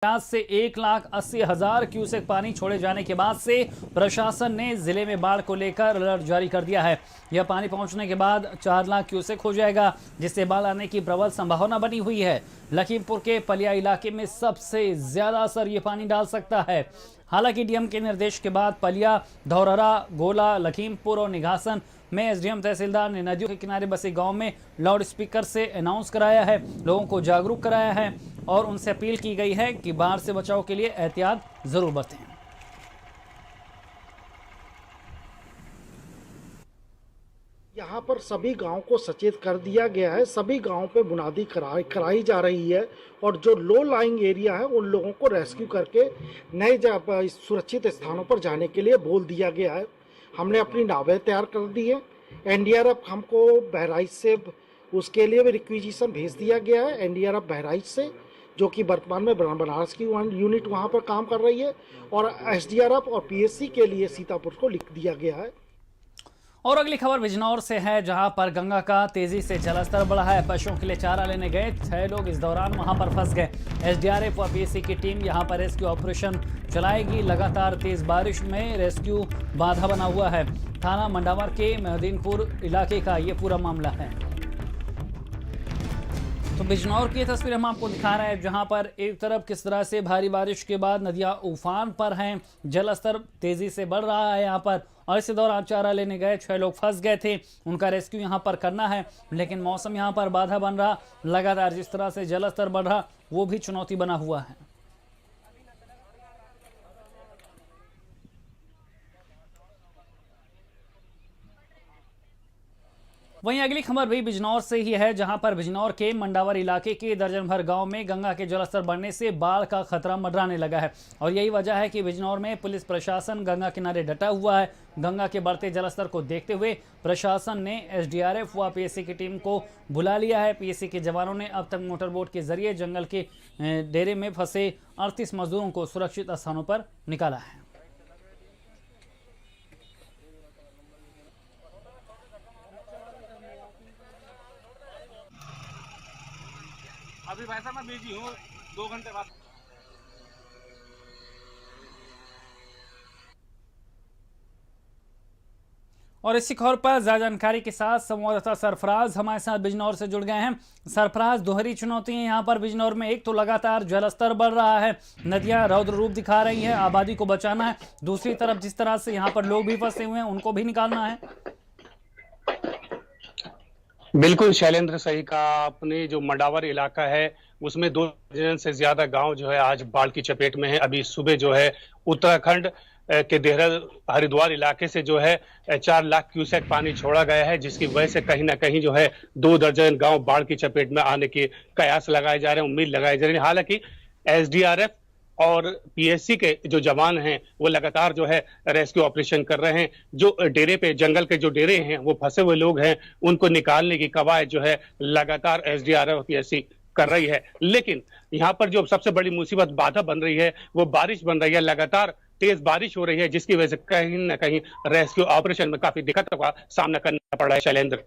से 1,80,000 क्यूसेक पानी छोड़े जाने के बाद से प्रशासन ने जिले में बाढ़ को लेकर अलर्ट जारी कर दिया है। यह पानी पहुंचने के बाद 4 लाख क्यूसेक हो जाएगा, जिससे बाढ़ आने की प्रबल संभावना बनी हुई है। लखीमपुर के पलिया इलाके में सबसे ज्यादा असर ये पानी डाल सकता है। हालांकि डीएम के निर्देश के बाद पलिया, धौरहरा, गोला, लखीमपुर और निघासन में एसडीएम तहसीलदार ने नदियों के किनारे बसे गांव में लाउड स्पीकर से अनाउंस कराया है, लोगों को जागरूक कराया है और उनसे अपील की गई है कि बाढ़ से बचाव के लिए एहतियात जरूर बरतें। यहाँ पर सभी गांव को सचेत कर दिया गया है। सभी गांव पे बुनियादी कराई जा रही है और जो लो लाइंग एरिया है उन लोगों को रेस्क्यू करके नए सुरक्षित स्थानों पर जाने के लिए बोल दिया गया है। हमने अपनी नावें तैयार कर दी है। एनडीआरएफ हमको बहराइच से उसके लिए भी रिक्विजिशन भेज दिया गया है। एनडीआरएफ बहराइच से, जो कि वर्तमान में बनारस की यूनिट वहाँ पर काम कर रही है, और एसडीआरएफ और पीएससी के लिए सीतापुर को लिख दिया गया है। और अगली खबर बिजनौर से है, जहां पर गंगा का तेजी से जलस्तर बढ़ा है। पशुओं के लिए चारा लेने गए 6 लोग इस दौरान वहां पर फंस गए। एसडीआरएफ और पीएससी की टीम यहां पर रेस्क्यू ऑपरेशन चलाएगी। लगातार तेज बारिश में रेस्क्यू बाधा बना हुआ है। थाना मंडावर के महदीनपुर इलाके का ये पूरा मामला है। तो बिजनौर की तस्वीर हम आपको दिखा रहे हैं, जहां पर एक तरफ किस तरह से भारी बारिश के बाद नदियां उफान पर हैं, जलस्तर तेजी से बढ़ रहा है यहां पर। और इसी दौरान चारा लेने गए 6 लोग फंस गए थे, उनका रेस्क्यू यहां पर करना है, लेकिन मौसम यहां पर बाधा बन रहा। लगातार जिस तरह से जलस्तर बढ़ रहा वो भी चुनौती बना हुआ है। वहीं अगली खबर भी बिजनौर से ही है, जहां पर बिजनौर के मंडावर इलाके के दर्जन भर गांव में गंगा के जलस्तर बढ़ने से बाढ़ का खतरा मंडराने लगा है। और यही वजह है कि बिजनौर में पुलिस प्रशासन गंगा किनारे डटा हुआ है। गंगा के बढ़ते जलस्तर को देखते हुए प्रशासन ने एसडीआरएफ व पीएससी की टीम को बुला लिया है। पीएससी के जवानों ने अब तक मोटर बोट के जरिए जंगल के डेरे में फंसे 38 मजदूरों को सुरक्षित स्थानों पर निकाला है। अभी भाई साहब मैं बिजी हूँ, 2 घंटे बाद। और इसी खबर पर ज्यादा जानकारी के साथ संवाददाता सरफराज हमारे साथ बिजनौर से जुड़ गए हैं। सरफराज, दोहरी चुनौतियां यहाँ पर बिजनौर में, एक तो लगातार जलस्तर बढ़ रहा है, नदियां रौद्र रूप दिखा रही हैं, आबादी को बचाना है, दूसरी तरफ जिस तरह से यहाँ पर लोग भी फंसे हुए हैं उनको भी निकालना है। बिल्कुल शैलेंद्र, सही कहा आपने। जो मंडावर इलाका है उसमें 2 दर्जन से ज्यादा गांव जो है आज बाढ़ की चपेट में है। अभी सुबह जो है उत्तराखंड के देहरा हरिद्वार इलाके से जो है 4 लाख क्यूसेक पानी छोड़ा गया है, जिसकी वजह से कहीं ना कहीं जो है 2 दर्जन गांव बाढ़ की चपेट में आने के कयास लगाए जा रहे हैं, उम्मीद लगाई जा रही है। हालांकि एसडीआरएफ और पीएससी के जो जवान हैं वो लगातार जो है रेस्क्यू ऑपरेशन कर रहे हैं। जो डेरे पे, जंगल के जो डेरे हैं, वो फंसे हुए लोग हैं, उनको निकालने की कवायद जो है लगातार एसडीआरएफ और पीएससी कर रही है। लेकिन यहाँ पर जो सबसे बड़ी मुसीबत, बाधा बन रही है, वो बारिश बन रही है। लगातार तेज बारिश हो रही है, जिसकी वजह से कहीं ना कहीं रेस्क्यू ऑपरेशन में काफी दिक्कतों का सामना करना पड़ रहा है। शैलेंद्र,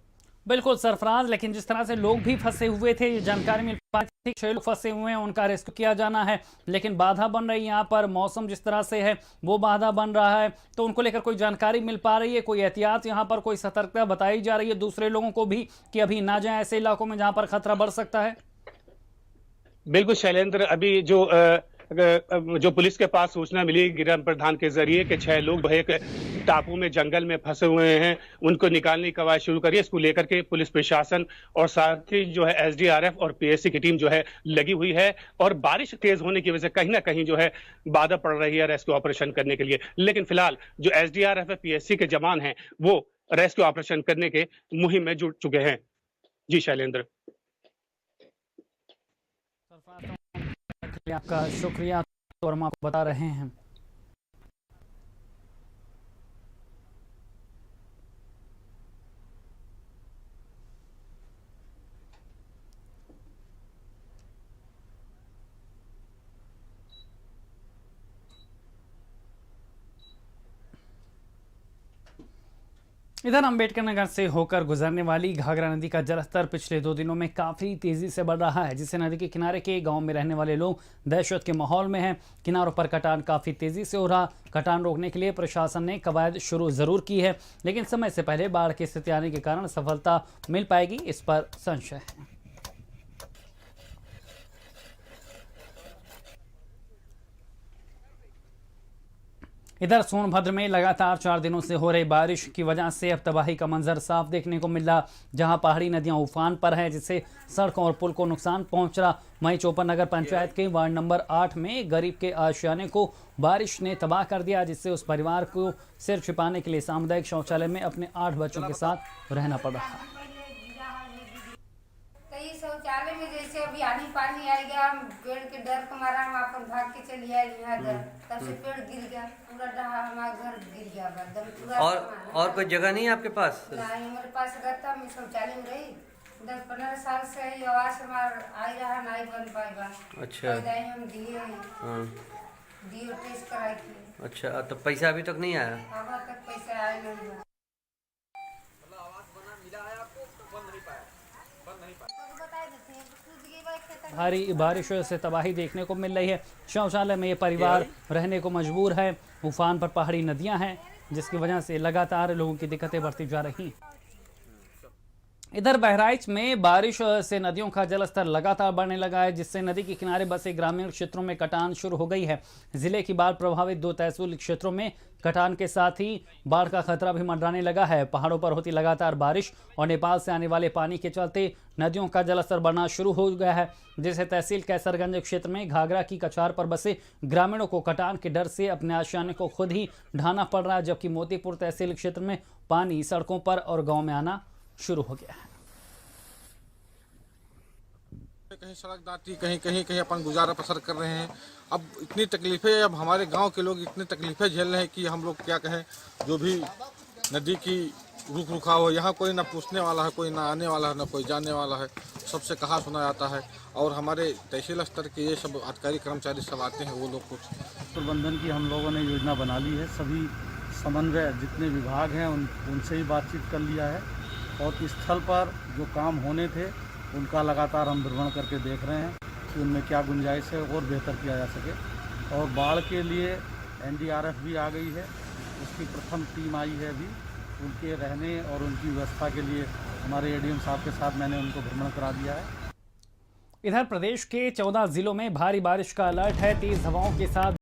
बिल्कुल सरफराज, लेकिन जिस तरह से लोग भी फंसे हुए थे, ये जानकारी मिल पाई थी 6 लोग फंसे हुए हैं, उनका रेस्क्यू किया जाना है, लेकिन बाधा बन रही है यहाँ पर। मौसम जिस तरह से है वो बाधा बन रहा है, तो उनको लेकर कोई जानकारी मिल पा रही है, कोई एहतियात यहाँ पर, कोई सतर्कता बताई जा रही है दूसरे लोगों को भी कि अभी ना जाए ऐसे इलाकों में जहाँ पर खतरा बढ़ सकता है? बिल्कुल शैलेंद्र, अभी जो पुलिस के पास सूचना मिली ग्राम प्रधान के जरिए कि 6 लोग एक टापू में, जंगल में फंसे हुए हैं, उनको निकालने की कवायद शुरू करी है। इसको लेकर के पुलिस प्रशासन और साथ ही जो है एसडीआरएफ और पीएससी की टीम जो है लगी हुई है। और बारिश तेज होने की वजह से कहीं ना कहीं जो है बाधा पड़ रही है रेस्क्यू ऑपरेशन करने के लिए। लेकिन फिलहाल जो एसडीआरएफ और पीएससी के जवान हैं वो रेस्क्यू ऑपरेशन करने के मुहिम में जुट चुके हैं। जी शैलेंद्र, आपका शुक्रिया। और हम आपको बता रहे हैं इधर अंबेडकर नगर से होकर गुजरने वाली घाघरा नदी का जलस्तर पिछले 2 दिनों में काफी तेजी से बढ़ रहा है, जिससे नदी के किनारे के गांव में रहने वाले लोग दहशत के माहौल में हैं। किनारों पर कटान काफी तेजी से हो रहा। कटान रोकने के लिए प्रशासन ने कवायद शुरू जरूर की है, लेकिन समय से पहले बाढ़ की स्थिति आने के कारण सफलता मिल पाएगी, इस पर संशय है। इधर सोनभद्र में लगातार 4 दिनों से हो रही बारिश की वजह से अब तबाही का मंजर साफ देखने को मिल रहा, जहां पहाड़ी नदियां उफान पर हैं, जिससे सड़कों और पुल को नुकसान पहुंच रहा। वहीं चौपन नगर पंचायत के वार्ड नंबर 8 में गरीब के आशियाने को बारिश ने तबाह कर दिया, जिससे उस परिवार को सिर छिपाने के लिए सामुदायिक शौचालय में अपने 8 बच्चों के साथ रहना पड़ रहा। शौचालय में जैसे अभी आनी पानी आएगा, पेड़ के डर के मारा हम अपन भाग के चली आए यहाँ घर, तब से पेड़ गिर गया, पूरा डहा हमारा घर गिर गया एकदम पूरा। और कोई जगह नहीं है आपके पास? नहीं, हमारे पास रहता, मैं शौचालय में रही 10-15 साल से ही आवास हमार आई रहा, नहीं बन पाएगा। अच्छा, हम दिए टेस्ट कराई थी। अच्छा, तो पैसा अभी तक नहीं आया? अब तक पैसा आया नहीं। भारी बारिश से तबाही देखने को मिल रही है। शौचालय में ये परिवार रहने को मजबूर है। उफान पर पहाड़ी नदियां हैं, जिसकी वजह से लगातार लोगों की दिक्कतें बढ़ती जा रही हैं। इधर बहराइच में बारिश से नदियों का जलस्तर लगातार बढ़ने लगा है, जिससे नदी के किनारे बसे ग्रामीण क्षेत्रों में कटान शुरू हो गई है। जिले की बाढ़ प्रभावित 2 तहसील क्षेत्रों में कटान के साथ ही बाढ़ का खतरा भी मंडराने लगा है। पहाड़ों पर होती लगातार बारिश और नेपाल से आने वाले पानी के चलते नदियों का जलस्तर बढ़ना शुरू हो गया है, जिससे तहसील कैसरगंज क्षेत्र में घाघरा की कछार पर बसे ग्रामीणों को कटान के डर से अपने आशियाने को खुद ही ढाना पड़ रहा है, जबकि मोतीपुर तहसील क्षेत्र में पानी सड़कों पर और गाँव में आना शुरू हो गया है। कहीं सड़क दाटी, कहीं अपन गुजारा बसर कर रहे हैं। अब इतनी तकलीफें, अब हमारे गांव के लोग इतनी तकलीफें झेल रहे हैं कि हम लोग क्या कहें। जो भी नदी की रुख रुखाव हो, यहाँ कोई ना पूछने वाला है, कोई ना आने वाला है, ना कोई जाने वाला है। सबसे कहा सुना जाता है। और हमारे तहसील स्तर के ये सब अधिकारी कर्मचारी सब आते हैं, वो लोग कुछ प्रबंधन की हम लोगों ने योजना बना ली है। सभी समन्वय जितने विभाग हैं उनसे ही बातचीत कर लिया है, और स्थल पर जो काम होने थे उनका लगातार हम भ्रमण करके देख रहे हैं कि उनमें क्या गुंजाइश है और बेहतर किया जा सके। और बाढ़ के लिए NDRF भी आ गई है, उसकी प्रथम टीम आई है अभी। उनके रहने और उनकी व्यवस्था के लिए हमारे ADM साहब के साथ मैंने उनको भ्रमण करा दिया है। इधर प्रदेश के 14 जिलों में भारी बारिश का अलर्ट है। तेज हवाओं के साथ